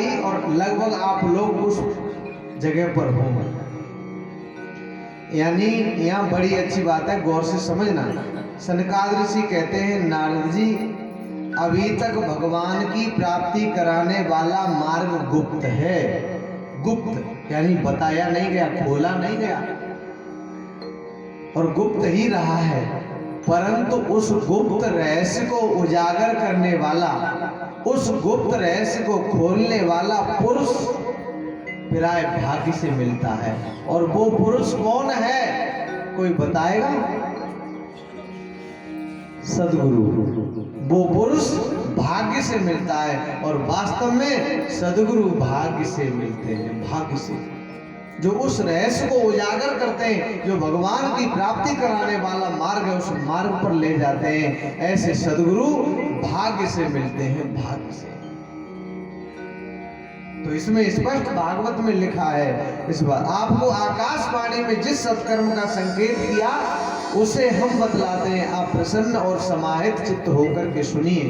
आई और लगभग आप लोग उस जगह पर हो। यानी यहाँ बड़ी अच्छी बात है, गौर से समझना। सनकादिक ऋषि कहते हैं, नारद जी अभी तक भगवान की प्राप्ति कराने वाला मार्ग गुप्त है। गुप्त यानी बताया नहीं गया, खोला नहीं गया और गुप्त ही रहा है, परंतु उस गुप्त रहस्य को उजागर करने वाला, उस गुप्त रहस्य को खोलने वाला पुरुष प्राय भाग्य से मिलता है। और वो पुरुष कौन है, कोई बताएगा? सद्गुरु। वो पुरुष भाग्य से मिलता है और वास्तव में सद्गुरु भाग्य से मिलते हैं। भाग्य से जो उस रहस्य को उजागर करते हैं, जो भगवान की प्राप्ति कराने वाला मार्ग है, उस मार्ग पर ले जाते हैं, ऐसे सद्गुरु भाग्य से मिलते हैं। भाग्य से। तो इसमें स्पष्ट भागवत में लिखा है, इस बात आपको आकाशवाणी में जिस सत्कर्म का संकेत किया उसे हम बतलाते हैं, आप प्रसन्न और समाहित चित्त होकर के सुनिए।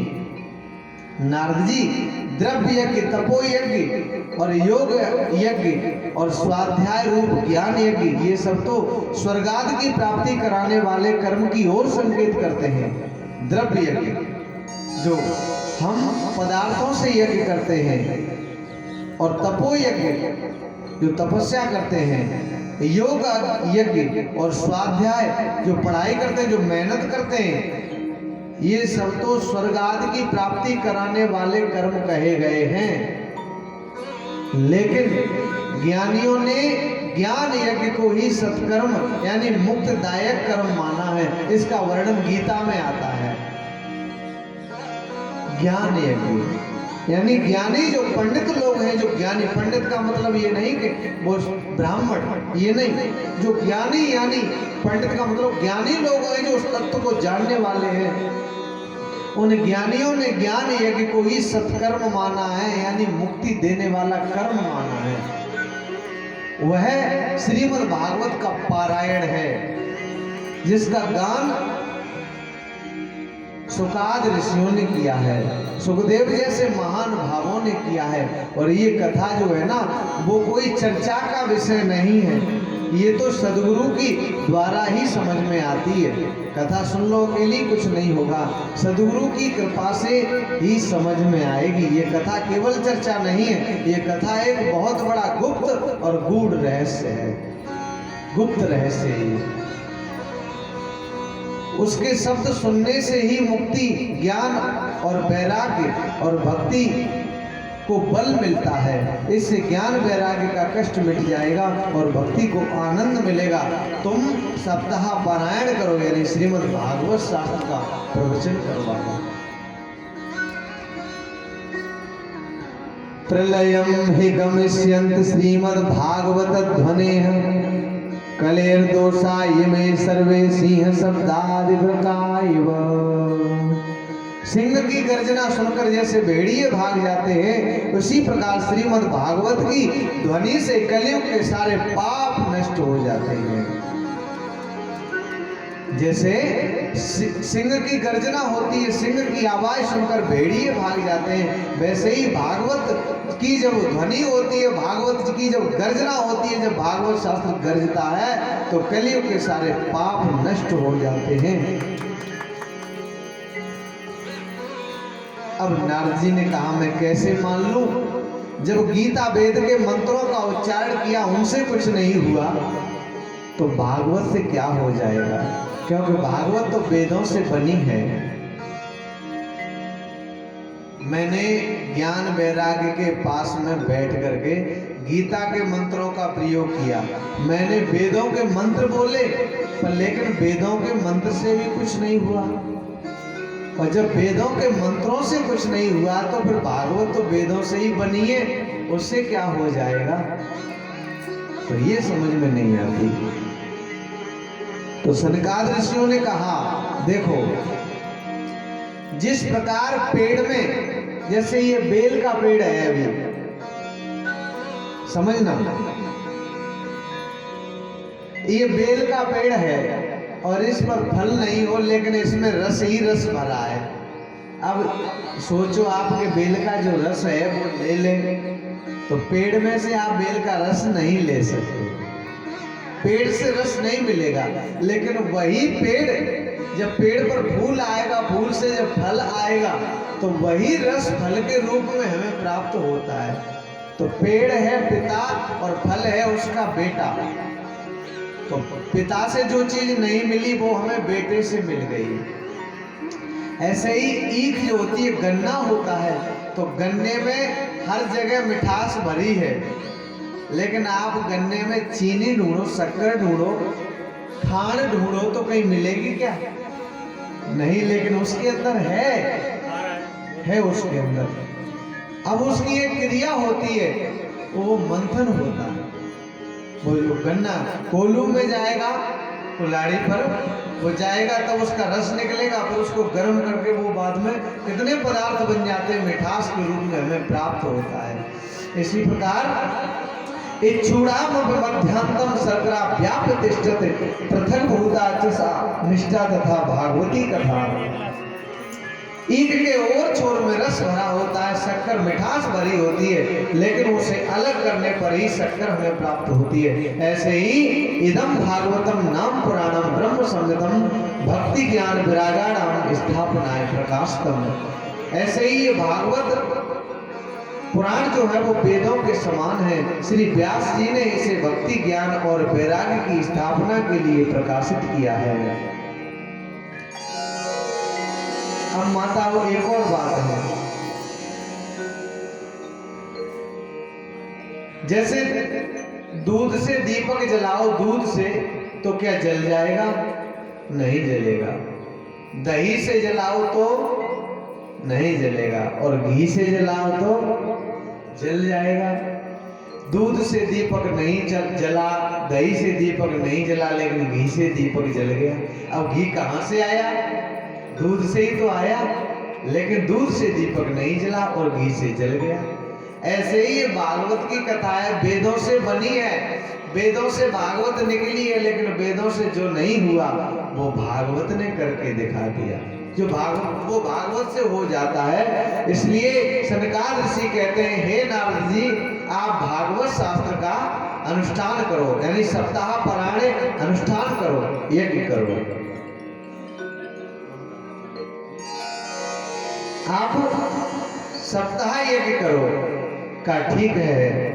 नारद जी, द्रव्य यज्ञ, तपो यज्ञ और योग यज्ञ और स्वाध्याय रूप ज्ञान यज्ञ, ये सब तो स्वर्गादि की प्राप्ति कराने वाले कर्म की ओर संकेत करते हैं। द्रव्य यज्ञ जो हम पदार्थों से यज्ञ करते हैं, और तपो यज्ञ जो तपस्या करते हैं, योग यज्ञ और स्वाध्याय जो पढ़ाई करते हैं, जो मेहनत करते हैं, ये सब तो स्वर्ग आदि की प्राप्ति कराने वाले कर्म कहे गए हैं। लेकिन ज्ञानियों ने ज्ञान यज्ञ को ही सत्कर्म यानी मुक्तदायक कर्म माना है। इसका वर्णन गीता में आता है। ज्ञान यज्ञ यानी ज्ञानी जो पंडित लोग हैं, जो ज्ञानी, पंडित का मतलब ये नहीं कि वो ब्राह्मण, ये नहीं, जो ज्ञानी यानी पंडित का मतलब ज्ञानी लोग हैं, जो उस तत्व को जानने वाले हैं, उन ज्ञानियों ने ज्ञान यज्ञ को ही सत्कर्म माना है, यानी मुक्ति देने वाला कर्म माना है। वह श्रीमद् भागवत का पारायण है, जिसका गान सुकाद ऋषियों ने किया है, सुखदेव जैसे महान भावों ने किया है। और ये कथा जो है ना, वो कोई चर्चा का विषय नहीं है, ये तो सदगुरु की द्वारा ही समझ में आती है। कथा सुन लो अकेली कुछ नहीं होगा, सदगुरु की कृपा से ही समझ में आएगी। ये कथा केवल चर्चा नहीं है, ये कथा एक बहुत बड़ा गुप्त और गूढ़ रहस्य है, गुप्त रहस्य है। उसके शब्द सुनने से ही मुक्ति, ज्ञान और वैराग्य और भक्ति को बल मिलता है। इससे ज्ञान वैराग्य का कष्ट मिट जाएगा और भक्ति को आनंद मिलेगा। तुम सप्ताह पारायण करो, यानी श्रीमद् भागवत शास्त्र का प्रवचन करवाओ। प्रलयम हि गमिष्यन्ति श्रीमद् भागवत ध्वनेः कलेर्दोषा इमे सर्वे सिंह शब्दादिवृकाइव। सिंह की गर्जना सुनकर जैसे भेड़िए भाग जाते हैं, उसी प्रकार श्रीमद् भागवत की ध्वनि से कलयुग के सारे पाप नष्ट हो जाते हैं। जैसे सिंह की गर्जना होती है, सिंह की आवाज सुनकर भेड़िए भाग जाते हैं, वैसे ही भागवत की जब ध्वनि होती है, भागवत की जब गर्जना होती है, जब भागवत शास्त्र गर्जता है, तो कलयुग के सारे पाप नष्ट हो जाते हैं। अब नारद जी ने कहा, मैं कैसे मान लूं? जब गीता वेद के मंत्रों का उच्चारण किया उनसे कुछ नहीं हुआ, तो भागवत से क्या हो जाएगा? क्योंकि भागवत तो वेदों से बनी है। मैंने ज्ञान वैराग्य के पास में बैठ करके गीता के मंत्रों का प्रयोग किया। मैंने वेदों के मंत्र बोले, पर लेकिन वेदों के मंत्र से भी कुछ नहीं हुआ। और जब वेदों के मंत्रों से कुछ नहीं हुआ, तो फिर भागवत तो वेदों से ही बनी है, उससे क्या हो जाएगा? तो ये समझ में नहीं आती। तो सनकादिक ऋषियों ने कहा, देखो, जिस प्रकार पेड़ में, जैसे ये बेल का पेड़ है, अभी समझना, ये बेल का पेड़ है और इस पर फल नहीं हो, लेकिन इसमें रस ही रस भरा है। अब सोचो, आपके बेल का जो रस है वो ले लें, तो पेड़ में से आप बेल का रस नहीं ले सकते, पेड़ से रस नहीं मिलेगा। लेकिन वही पेड़, जब पेड़ पर फूल आएगा, फूल से जब फल आएगा, तो वही रस फल के रूप में हमें प्राप्त होता है। तो पेड़ है पिता और फल है उसका बेटा। तो पिता से जो चीज नहीं मिली वो हमें बेटे से मिल गई। ऐसे ही ईख जो होती है, गन्ना होता है, तो गन्ने में हर जगह मिठास भरी है, लेकिन आप गन्ने में चीनी ढूंढो, शक्कर ढूंढो, खांड ढूंढो तो कहीं मिलेगी क्या? नहीं, लेकिन उसके अंदर है उसके अंदर। अब उसकी एक क्रिया होती है, वो मंथन होता है। वो जो गन्ना कोल्हू में जाएगा, कुल्हाड़ी पर वो जाएगा, तब उसका रस निकलेगा, फिर उसको गर्म करके वो बाद में कितने पदार्थ बन जाते हैं, मिठास के रूप में हमें प्राप्त होता है। इसी प्रकार इच्छूणाम मध्यांतम सर्करा व्यापतिष्ठते पृथक भूता च निष्ठा तथा भागवती कथा। ईख के और छोर में रस भरा होता है, शक्कर मिठास भरी होती है, लेकिन उसे अलग करने पर ही शक्कर हमें प्राप्त होती है। ऐसे ही इदम भागवतम नाम पुराणम ब्रह्म संगतम भक्ति ज्ञान विरागाणाम स्थापनाय प्रकाशतम। ऐसे ही ये भागवत पुराण जो है वो वेदों के समान है। श्री व्यास जी ने इसे भक्ति ज्ञान और वैराग्य की स्थापना के लिए प्रकाशित किया है। अब माताओं, एक और बात है, जैसे दूध से दीपक जलाओ, दूध से तो क्या जल जाएगा? नहीं जलेगा। दही से जलाओ तो नहीं जलेगा, और घी से जलाओ तो जल जाएगा। दूध से दीपक नहीं जला, दही से दीपक नहीं जला, लेकिन घी से दीपक जल गया। अब घी कहां से आया? दूध से ही तो आया, लेकिन दूध से दीपक नहीं जला और घी से जल गया। ऐसे ही ये भागवत की कथा है, वेदों से बनी है, वेदों से भागवत निकली है, लेकिन वेदों से जो नहीं हुआ वो भागवत ने करके दिखा दिया। जो भागवत, वो भागवत से हो जाता है। इसलिए सनकादिक ऋषि कहते हैं, हे नारद जी, आप भागवत शास्त्र का अनुष्ठान करो, यानी सप्ताह पराणे अनुष्ठान करो, यज्ञ करो। आप सप्ताह यज्ञ करो का ठीक है।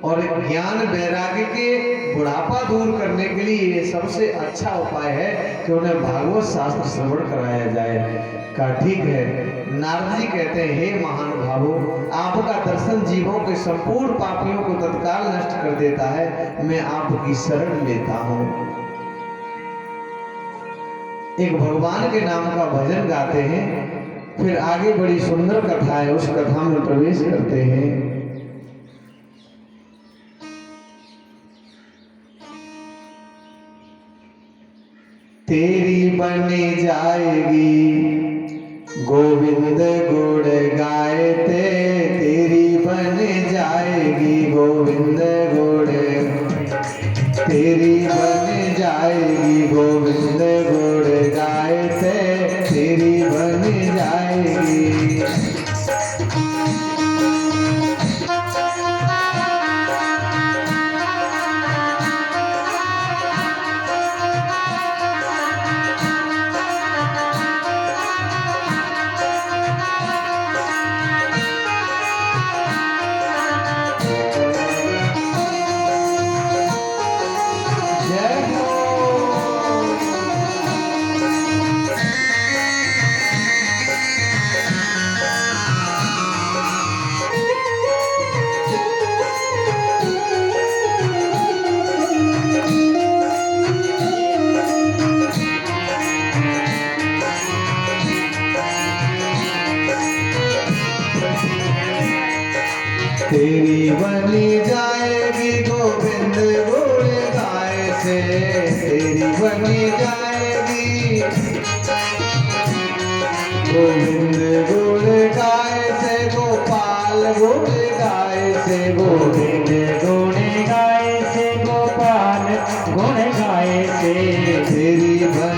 और ज्ञान वैराग्य के बुढ़ापा दूर करने के लिए ये सबसे अच्छा उपाय है कि उन्हें भागवत शास्त्र श्रवण कराया जाए। का ठीक है। नारद जी कहते हैं, हे महानुभावों, आपका दर्शन जीवों के संपूर्ण पापियों को तत्काल नष्ट कर देता है। मैं आपकी शरण लेता हूं। एक भगवान के नाम का भजन गाते हैं, फिर आगे बड़ी सुंदर कथा है, उस कथा में प्रवेश करते हैं। तेरी बन जाएगी गोविंद गुण गायते, तेरी बन जाएगी गोविंद गुण, तेरी बन जाएगी गोविंद गुण गायते, तेरी बन जाएगी। तेरी बनी जाएगी गोविंद गुण गाय से, तेरी बनी जाएगी गोविंद गुण गाय से, गोपाल गुण गाय से, गोविंद गुण गाय से, गोपाल गुण गाय से, तेरी बनी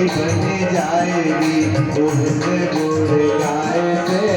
तेरी बन जाएगी गोविंद गुण गाए थे।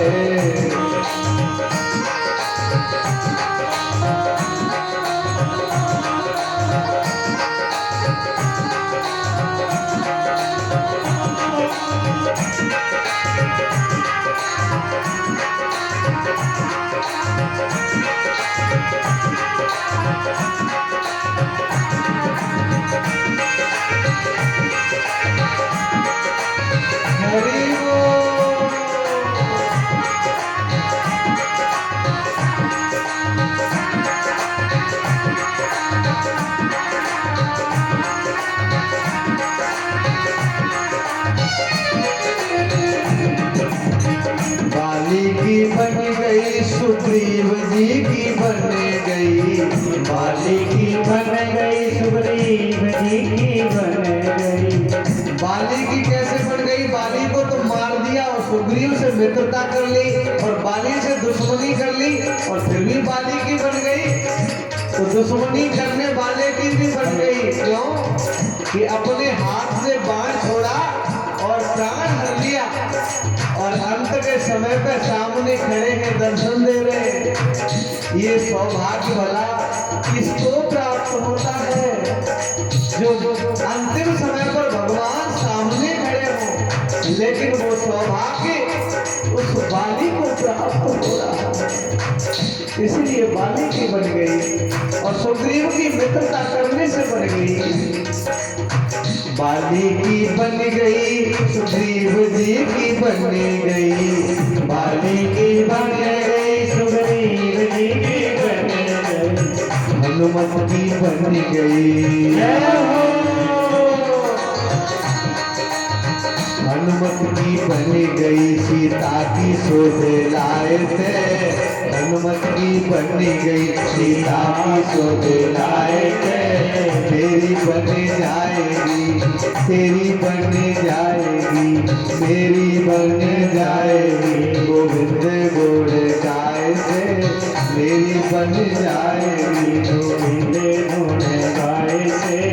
बन गई सुग्रीव जी की बन गई, बाली की बन गई सुग्रीव जी की बन गई। बाली की कैसे बन गई? बाली को तो मार दिया और सुग्रीव से मित्रता कर ली और बाली से दुश्मनी कर ली और फिर भी बाली की बन गई। तो दुश्मनी करने वाले की भी बन गई। क्यों? कि अपने हाथ से बाण छोड़ा और प्राण भर लिया और अंत के समय पे सामने खड़े हैं, दर्शन दे रहे हैं। ये सौभाग्य भला किसको प्राप्त होता है? जो अंतिम समय पर भगवान सामने खड़े हों, लेकिन वो सौभाग्य उस बाली को प्राप्त हो रहा है। इसलिए बाली की बन गई और सुग्रीव की मित्रता करने से बन गई। बाली की बन गई सुग्रीव जी की बन गई, बाली की बन गई सुग्रीव जी की बन गई। हनुमत की बन गई, हनुमत की बन गई सीता की शोभे लाए थे। हनुमत की बन गई सीता की शोभे लाए थे। तेरी बन जाएगी, तेरी बन जाएगी, मेरी बन जाएगी गोविंद गुण गाए थे। मेरी बन जाएगी गोविंद गुण गाए थे।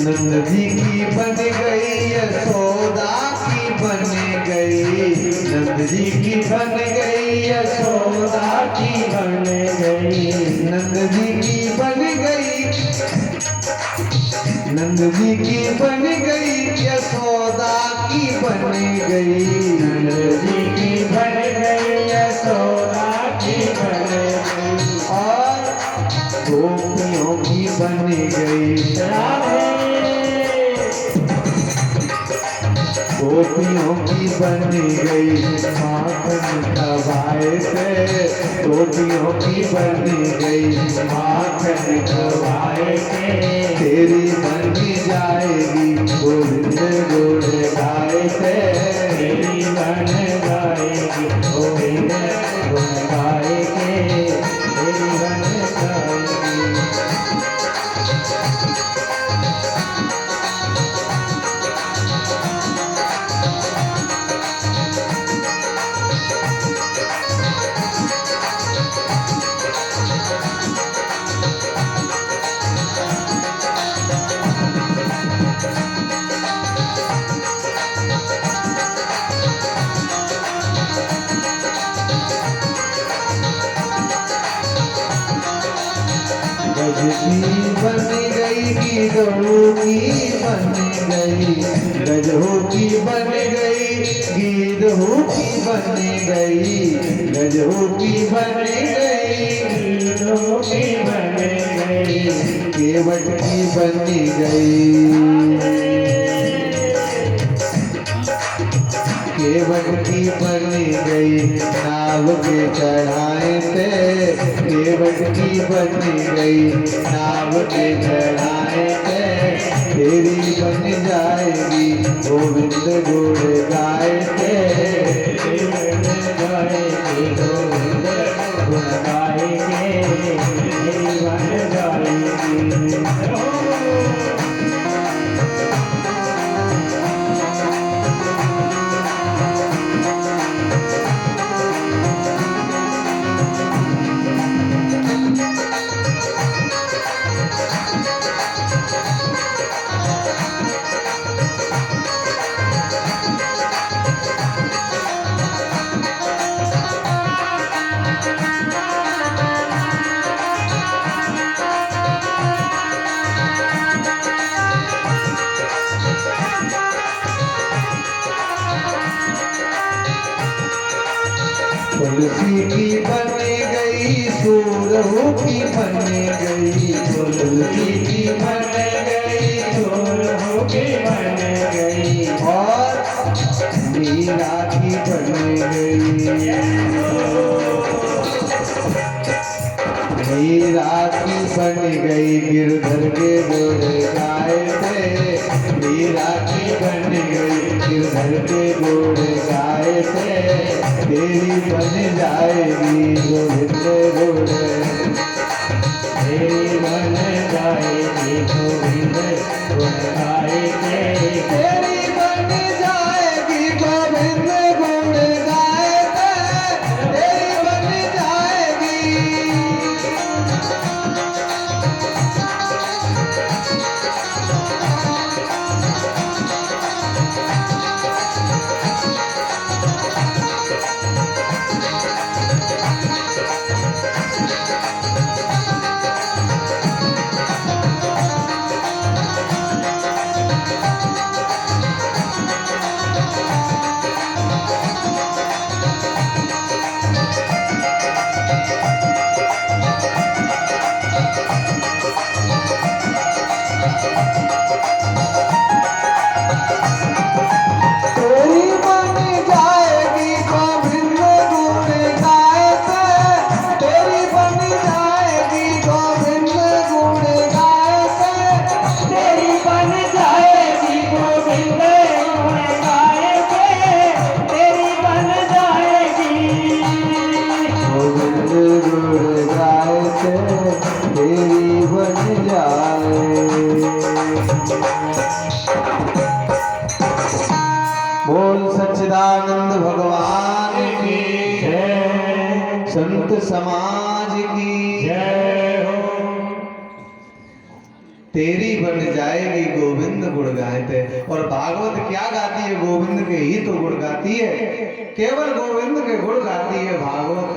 नंद जी की बन गई यशोदा की बन गई, नंद जी की बन गई यशोदा की बन गई। नंद जी की बन गई, नंद जी की बन गई यशोदा की बन गई। नंद जी की बन गई यशोदा की बन गई। और गोपियों की बन गई राधे। गोपियों की बन गई माखन खवाए थे। गोपियों की बन गई माखन खवाए थे। तेरी बन जाएगी गोविंद गुण गाए थे। तेरी बन गाएगी गोविंद गुण गाए थे। तेरी बन गाएगी। गज की बन गई गिद्धों की बन गई, गजों की बन गई गिद्धों की बन गई, गजों की बन गई गिद्धों की बन गई। केवट की बन गई, केवट की बन गई नाव के चढ़ाए थे। भटकी बन गई नाव के चढ़ाए पे तेरी बन जाएगी गोविंद गुण गाए पे बन जाएगी गोविंद गुण गाएंगे तेरी बन जाएगी। तुलसी की बन गई सूरहू की बन गई तुलसी की बन गई सूरहू की बन गई और मीरा की बन गई मीरा की बन गई गिरधर के गोरे गाए थे मीरा की बन गई गिरधर के गोरे गाए थे तेरी बन जाएगी गोविंद गोरे तेरी बन जाएगी गोविंद गुण गाएंगे तेरी बन जाएगी गोविंद गुण गाए थे तेरी बन जाएगी तेरी बन जाएगी गोविंद गुण गाए थे तेरी बन जाएगी गोविंद गुण गाए थे तेरी बन जाएगी गोविंद गुण गाएंगे तेरी बन जाएगी गोविंद गुण गाए थे तेरी बन जाए बोल सच्चिदानंद भगवान की जय संत समाज की जय हो। तेरी बन जाएगी गोविंद गुण गाते। और भागवत क्या गाती है? गोविंद के ही तो गुण गाती है, केवल गोविंद के गुण गाती है भागवत।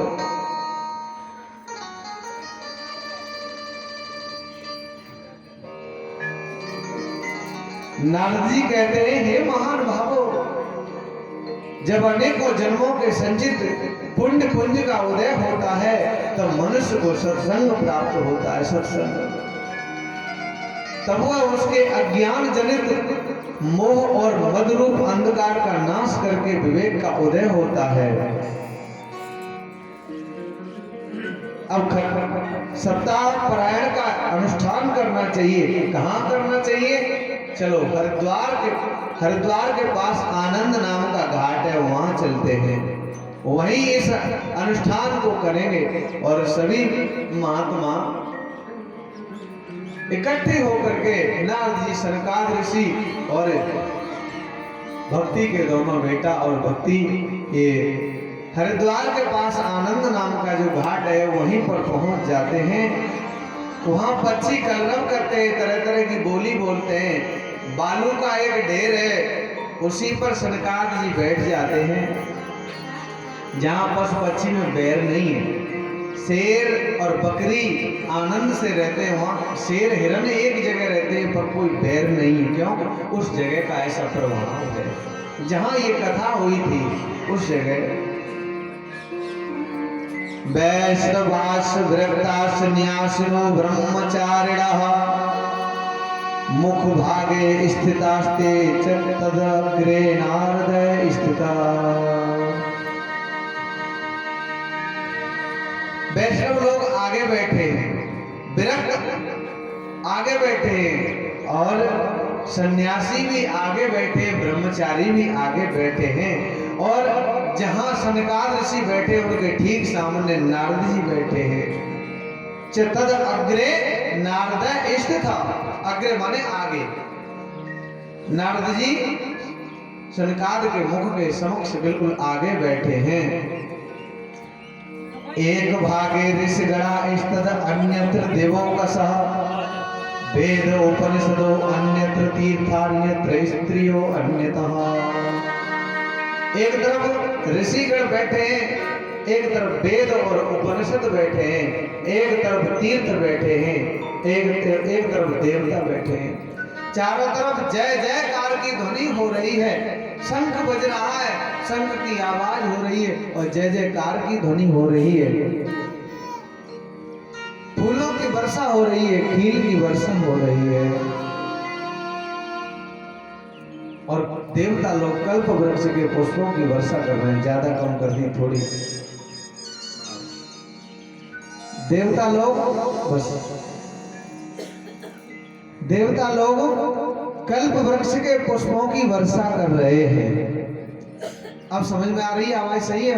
नारद जी कहते हैं, हे महान भावो, जब अनेकों जन्मों के संचित पुण्य पुंज का उदय होता है तब मनुष्य को सत्संग प्राप्त होता है। सत्संग तब वह उसके अज्ञान जनित मोह और मद रूप अंधकार का नाश करके विवेक का उदय होता है। अब सप्ताह पारायण का अनुष्ठान करना चाहिए। कहाँ करना चाहिए? चलो हरिद्वार के पास आनंद नाम का घाट है, वहां चलते हैं, वहीं इस अनुष्ठान को करेंगे और सभी महात्मा इकट्ठे होकर के नारद जी, सनकादिक ऋषि और भक्ति के दोनों बेटा और भक्ति ये हरिद्वार के पास आनंद नाम का जो घाट है वहीं पर पहुंच जाते हैं। वहां पक्षी कलरव करते हैं, तरह तरह की बोली बोलते हैं। बालू का एक ढेर है, उसी पर सनकादिक जी बैठ जाते हैं, जहां पशु पक्षी में बैर नहीं है। शेर और बकरी आनंद से रहते हैं, वहां शेर हिरण एक जगह रहते हैं पर कोई बैर नहीं है। क्यों? उस जगह का ऐसा प्रभाव है। जहां ये कथा हुई थी उस जगह वैष्णवास वृत्तास न्यासिनो ब्रह्मचारिणः मुख भागे स्थितास्ते च तदग्रे नारद स्थिता। वैष्णव लोग आगे बैठे हैं, विरक्त आगे बैठे हैं, और सन्यासी भी आगे बैठे, ब्रह्मचारी भी आगे बैठे हैं, और जहां सनकाद ऋषि बैठे उनके ठीक सामने नारद जी बैठे हैं। तद अग्रे नारद स्थित था, अग्रे माने आगे। नारद जी सनकाद के मुख के समक्ष बिल्कुल आगे बैठे हैं। एक भागे ऋषिगणा स्तद अन्यत्र देवों का सह, वेद उपनिषदो अन्यत्र तीर्थान्यत्र स्त्रियो अन्यतः। एक तरफ ऋषिगण बैठे हैं, एक तरफ वेद और उपनिषद बैठे हैं, एक तरफ तीर्थ बैठे हैं, एक तरफ देवता बैठे हैं। चारों तरफ जय जयकार की ध्वनि हो रही है, शंख बज रहा है, शंख की आवाज हो रही है और जय जयकार की ध्वनि हो रही है। फूलों की वर्षा हो रही है, खील की वर्षा हो रही है, और देवता लोग कल्प वृक्ष के पुष्पों की वर्षा कर रहे हैं। ज्यादा कम कर दी थोड़ी। देवता लोग कल्प वृक्ष के पुष्पों की वर्षा कर रहे हैं। अब समझ में आ रही है? आवाज सही है?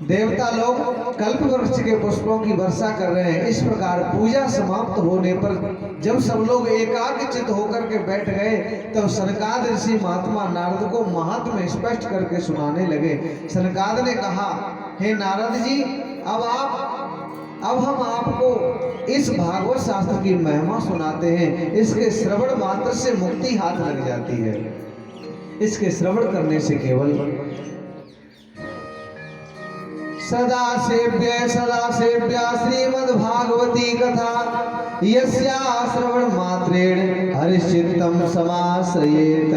देवता लोग कल्प वृक्ष के पुष्पों की वर्षा कर रहे हैं। इस प्रकार पूजा समाप्त होने पर जब सब लोग एकाग्रचित होकर के बैठ गए, तब सनकाद ऋषि महात्मा नारद को महात्म्य स्पष्ट करके सुनाने लगे। सनकाद ने कहा, हे नारद जी, अब हम आपको इस भागवत शास्त्र की महिमा सुनाते हैं। इसके श्रवण मात्र से मुक्ति हाथ लग जाती है। इसके श्रवण करने से केवल सदा सेव्य श्रीमद् भागवती कथा यस्या श्रवण मात्रेण हरिचित्तम समाश्रयेत।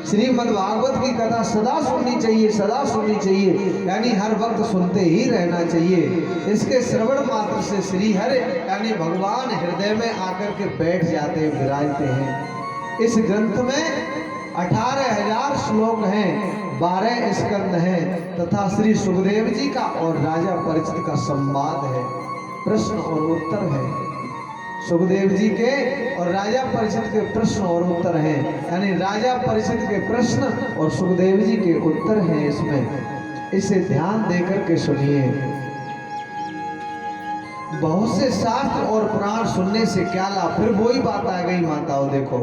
श्रीमद् भागवत की कथा सदा सुननी चाहिए, सदा सुननी चाहिए, यानी हर वक्त सुनते ही रहना चाहिए। इसके श्रवण मात्र से श्री हरि यानी भगवान हृदय में आकर के बैठ जाते हैं, विराजते हैं। इस ग्रंथ में 18,000 श्लोक हैं, 12 स्कंद हैं, तथा श्री सुखदेव जी का और राजा परीक्षित का संवाद है, प्रश्न और उत्तर है। सुखदेव जी के और राजा परीक्षित के प्रश्न और उत्तर हैं, यानी राजा परीक्षित के प्रश्न और सुखदेव जी के उत्तर हैं इसमें। इसे ध्यान देकर के सुनिए। बहुत से शास्त्र और पुराण सुनने से क्या लाभ? फिर वही बात आ गई माताओं, देखो,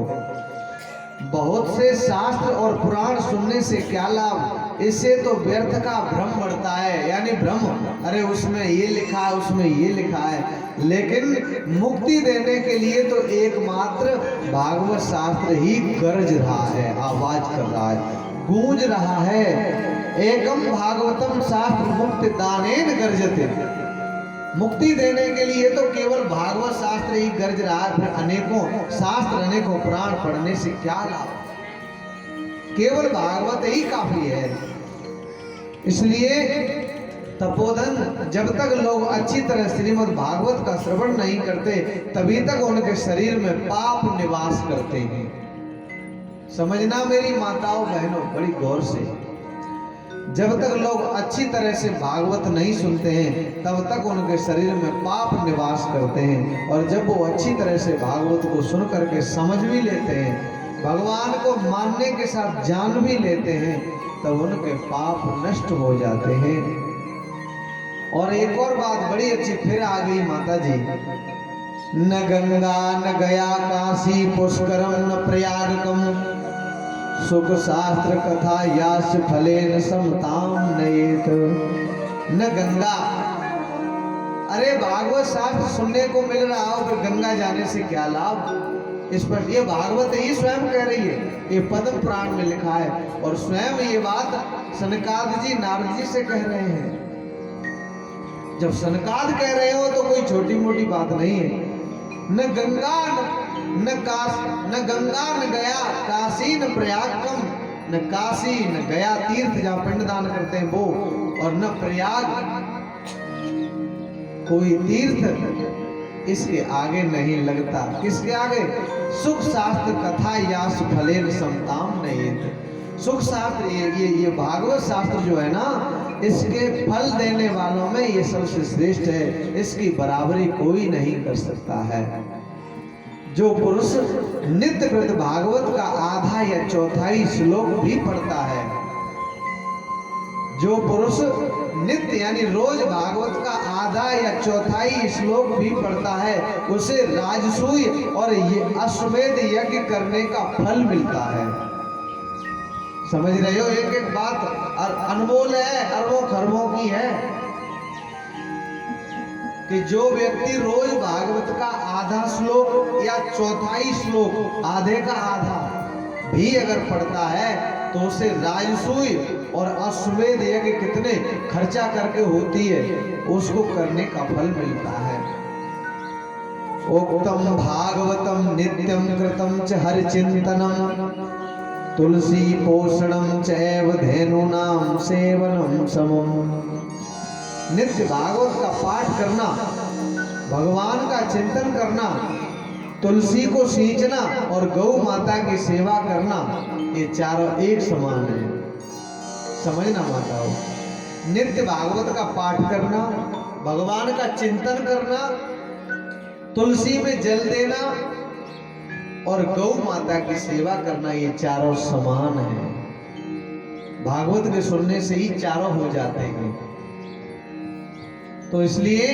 बहुत से शास्त्र और पुराण सुनने से क्या लाभ? इससे तो व्यर्थ का भ्रम बढ़ता है, यानी भ्रम, अरे उसमें ये लिखा है, उसमें ये लिखा है। लेकिन मुक्ति देने के लिए तो एकमात्र भागवत शास्त्र ही गरज रहा है, आवाज कर रहा है, गूंज रहा है। एकम भागवतम शास्त्र मुक्ति दानेन गरजते। मुक्ति देने के लिए तो केवल भागवत शास्त्र ही गरज रहा है। फिर अनेकों शास्त्र, अनेकों पुराण पढ़ने से क्या लाभ? केवल भागवत ही काफी है। इसलिए तपोधन, जब तक लोग अच्छी तरह श्रीमद् भागवत का श्रवण नहीं करते, तभी तक उनके शरीर में पाप निवास करते हैं। समझना मेरी माताओं बहनों, बड़ी गौर से। जब तक लोग अच्छी तरह से भागवत नहीं सुनते हैं, तब तक उनके शरीर में पाप निवास करते हैं। और जब वो अच्छी तरह से भागवत को सुन करके समझ भी लेते हैं, भगवान को मानने के साथ जान भी लेते हैं, तब उनके पाप नष्ट हो जाते हैं। और एक और बात बड़ी अच्छी फिर आ गई माता जी, न गंगा न गया काशी पुष्करम न प्रयागकम सुख शास्त्र कथा यास फलेन समताम नयेत। न गंगा, अरे भागवत शास्त्र सुनने को मिल रहा हो, फिर गंगा जाने से क्या लाभ? इस पर ये भागवत ही स्वयं कह रही है, ये पद्म पुराण में लिखा है, और स्वयं ये बात सनकाद जी नारद जी से कह रहे हैं। जब सनकाद कह रहे हो तो कोई छोटी मोटी बात नहीं है। न गंगा न गया काशी न प्रयागकम, न काशी न गया तीर्थ जहाँ पिंडदान करते हैं वो, और न प्रयाग कोई तीर्थ इसके आगे नहीं लगता। किसके आगे? सुख शास्त्र कथा यास फलेन समताम नहीं। सुख शास्त्र ये भागवत शास्त्र जो है ना, इसके फल देने वालों में ये सबसे श्रेष्ठ है, इसकी बराबरी कोई नहीं कर सकता है। जो पुरुष नित्य कृत भागवत का आधा या चौथाई श्लोक भी पढ़ता है, जो पुरुष नित्य यानी रोज भागवत का आधा या चौथाई श्लोक भी पढ़ता है, उसे राजसूय और ये अश्वमेध यज्ञ करने का फल मिलता है। समझ रहे हो? एक एक बात अनमोल है, अरबों खरबों की है कि जो व्यक्ति रोज भागवत का आधा श्लोक या चौथाई श्लोक, आधे का आधा भी अगर पढ़ता है, तो उसे राजसूय और अश्वमेध यज्ञ कितने खर्चा करके होती है, उसको करने का फल मिलता है। उक्तम भागवतम नित्यम कृतम च हरि चिंतनम तुलसी पोषणम चैव धेनूनाम सेवनम समम। नित्य भागवत का पाठ करना, भगवान का चिंतन करना, तुलसी को सींचना और गौ माता की सेवा करना, ये चारों एक समान है। समझना माताओं, नित्य भागवत का पाठ करना, भगवान का चिंतन करना, तुलसी में जल देना और गौ माता की सेवा करना, ये चारों समान है। भागवत के सुनने से ही चारों हो जाते हैं। तो इसलिए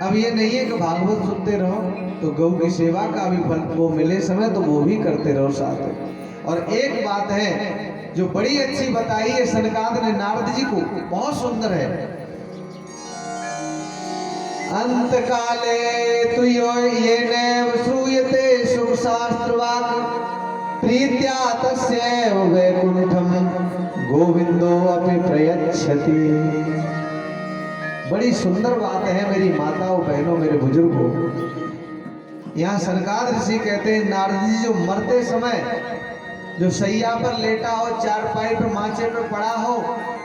अब ये नहीं है कि भागवत सुनते रहो तो गौ की सेवा का भी फल वो मिले समय तो वो भी करते रहो साथ में। और एक बात है जो बड़ी अच्छी बताई है सनकादिक ने नारद जी को, बहुत सुंदर है। अंत काले तुयो ये नैव श्रूयते सुख शास्त्र वाक प्रीत्या तस्यैव वैकुंठम गोविंदो अपि प्रयच्छति। बड़ी सुंदर बात है मेरी माताओं बहनों मेरे बुजुर्गों। यहाँ सनकादिक ऋषि कहते हैं नारद जी जो मरते समय जो सैया पर लेटा हो, चारपाई पर माचे पर पड़ा हो,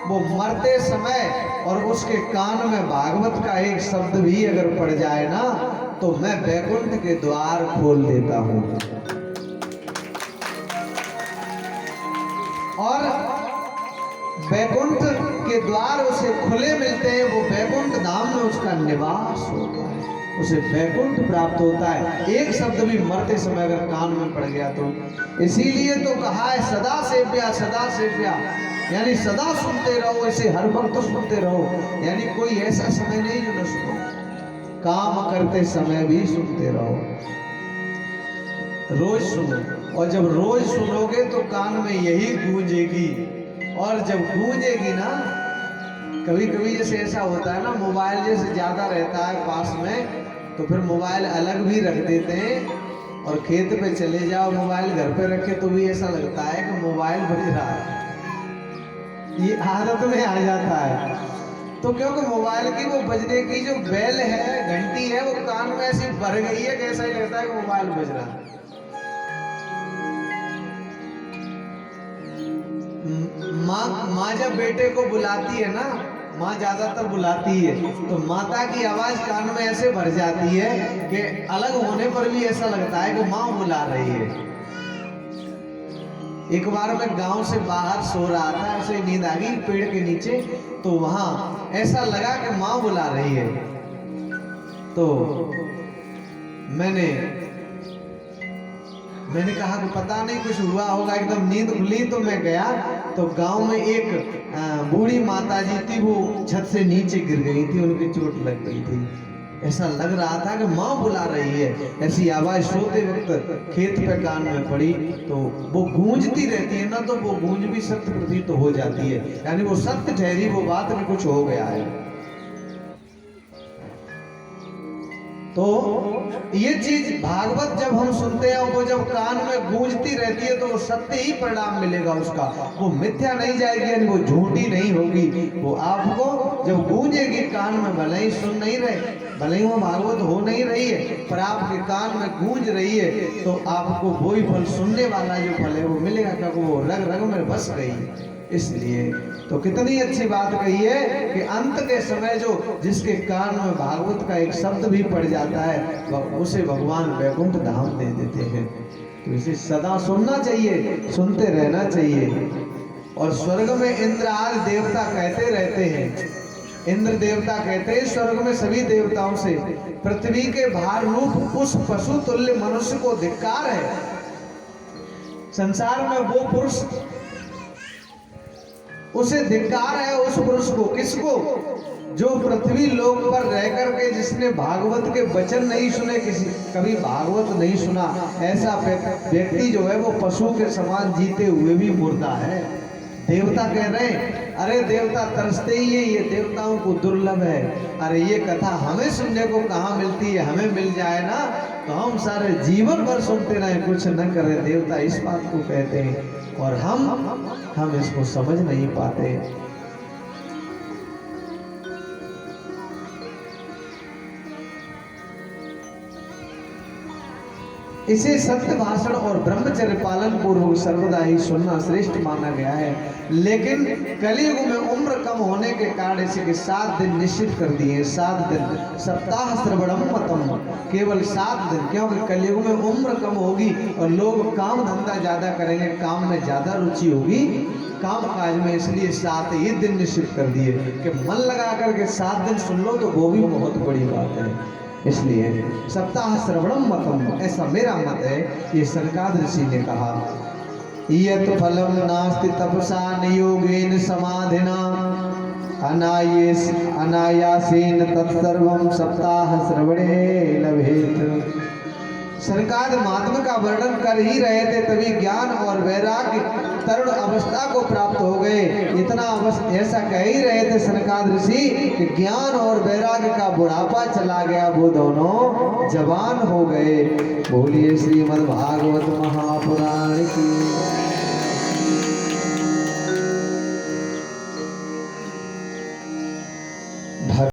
वो मरते समय और उसके कान में भागवत का एक शब्द भी अगर पड़ जाए ना, तो मैं वैकुंठ के द्वार खोल देता हूँ। और वैकुंठ के द्वार उसे खुले मिलते हैं, वो वैकुंठ धाम में उसका निवास होता है, उसे वैकुंठ प्राप्त होता है। एक शब्द भी मरते समय अगर कान में पड़ गया तो। इसीलिए तो कहा है सदा सेव्या, यानी सदा सुनते रहो, ऐसे हर वक्त सुनते रहो। यानी कोई ऐसा समय नहीं जो न सुनो, काम करते समय भी सुनते रहो, रोज सुनो। और जब रोज सुनोगे तो कान में यही गूंजेगी, और जब गूंजेगी ना, कभी कभी जैसे ऐसा होता है ना, मोबाइल जैसे ज्यादा रहता है पास में तो फिर मोबाइल अलग भी रख देते हैं, और खेत पे चले जाओ मोबाइल घर पे रखे तो भी ऐसा लगता है कि मोबाइल बज रहा है। ये आदत में आ जाता है। तो क्योंकि मोबाइल की वो बजने की जो बेल है, घंटी है, वो कान में ऐसी भर गई है कि ऐसा ही लगता है कि मोबाइल बज रहा है। माँ जब बेटे को बुलाती है ना, माँ ज्यादातर बुलाती है, तो माता की आवाज कान में ऐसे भर जाती है कि अलग होने पर भी ऐसा लगता है कि माँ बुला रही है। एक बार मैं गांव से बाहर सो रहा था, ऐसे नींद आ गई पेड़ के नीचे, तो वहां ऐसा लगा कि माँ बुला रही है। तो मैंने कहा कि पता नहीं कुछ हुआ होगा, एकदम नींद खुली तो मैं गया, तो गांव में एक बूढ़ी माता जी थी, वो छत से नीचे गिर गई थी, उनकी चोट लग गई थी। ऐसा लग रहा था कि माँ बुला रही है। ऐसी आवाज सोते वक्त खेत पे कान में पड़ी, तो वो गूंजती रहती है ना, तो वो गूंज भी सत्य प्रतीत हो जाती है, यानी वो सत्य ठहरी, वो बात में कुछ हो गया है। तो ये चीज भागवत जब हम सुनते हैं, वो जब कान में गूंजती रहती है तो वो सत्य ही परिणाम मिलेगा उसका, वो मिथ्या नहीं जाएगी, यानी वो झूठी नहीं होगी। वो आपको जब गूंजेगी कान में, भले ही सुन नहीं रहे, भले ही वो भागवत हो नहीं रही है, पर आपके कान में गूंज रही है, तो आपको वही फल, सुनने वाला जो फल है वो मिलेगा, क्योंकि वो रग रग में बस गई। इसलिए तो कितनी अच्छी बात कही है कि अंत के समय जो जिसके कान में भागवत का एक शब्द भी पड़ जाता है, उसे भगवान वैकुंठ धाम दे देते हैं। तो इसे सदा सुनना चाहिए, सुनते रहना चाहिए। और स्वर्ग में इंद्र आदि देवता कहते रहते हैं, इंद्र देवता कहते हैं स्वर्ग में सभी देवताओं से पृथ्वी के भार रूप उस पशु तुल्य मनुष्य को धिक्कार है। संसार में वो पुरुष, उसे धिक्कार है उस पुरुष को, किसको? जो पृथ्वी लोक पर रह करके जिसने भागवत के वचन नहीं सुने, किसी कभी भागवत नहीं सुना, ऐसा व्यक्ति जो है वो पशु के समान जीते हुए भी मुर्दा है। देवता कह रहे हैं अरे देवता तरसते ही है, ये देवताओं को दुर्लभ है। अरे ये कथा हमें सुनने को कहाँ मिलती है, हमें मिल जाए ना तो हम सारे जीवन भर सुनते रहे, कुछ न करें। देवता इस बात को कहते हैं और हम इसको समझ नहीं पाते। इसे सत्य भाषण और ब्रह्मचर्य पालन पूर्वक सर्वदा ही सुनना श्रेष्ठ माना गया है। लेकिन कलयुग में उम्र कम होने के कारण इसे 7 दिन निश्चित कर दिए। 7 दिन, सप्ताह श्रवणम मतम, केवल 7 दिन, क्योंकि कलयुग में उम्र कम होगी और लोग काम धंधा ज्यादा करेंगे, काम में ज्यादा रुचि होगी काम काज में, इसलिए 7 ही दिन निश्चित कर दिए कि मन लगा करके 7 दिन सुन लो तो वो भी बहुत बड़ी बात है। इसलिए सप्ताह श्रवणम मतम, ऐसा मेरा मत है, ये सनकादिक ऋषि ने कहा। यत् फलम नास्ति तपसा नियोगेन समाधिना अनायासेन तत्सर्वं सप्ताह श्रवणे लभेत। सनकादिक महात्मा का वर्णन कर ही रहे थे, तभी ज्ञान और वैराग्य तरुण अवस्था को प्राप्त हो गए। इतना ऐसा कह ही रहे थे सनकादिक ऋषि कि ज्ञान और वैराग्य का बुढ़ापा चला गया, वो दोनों जवान हो गए। बोलिए श्रीमद् भागवत महापुराण की।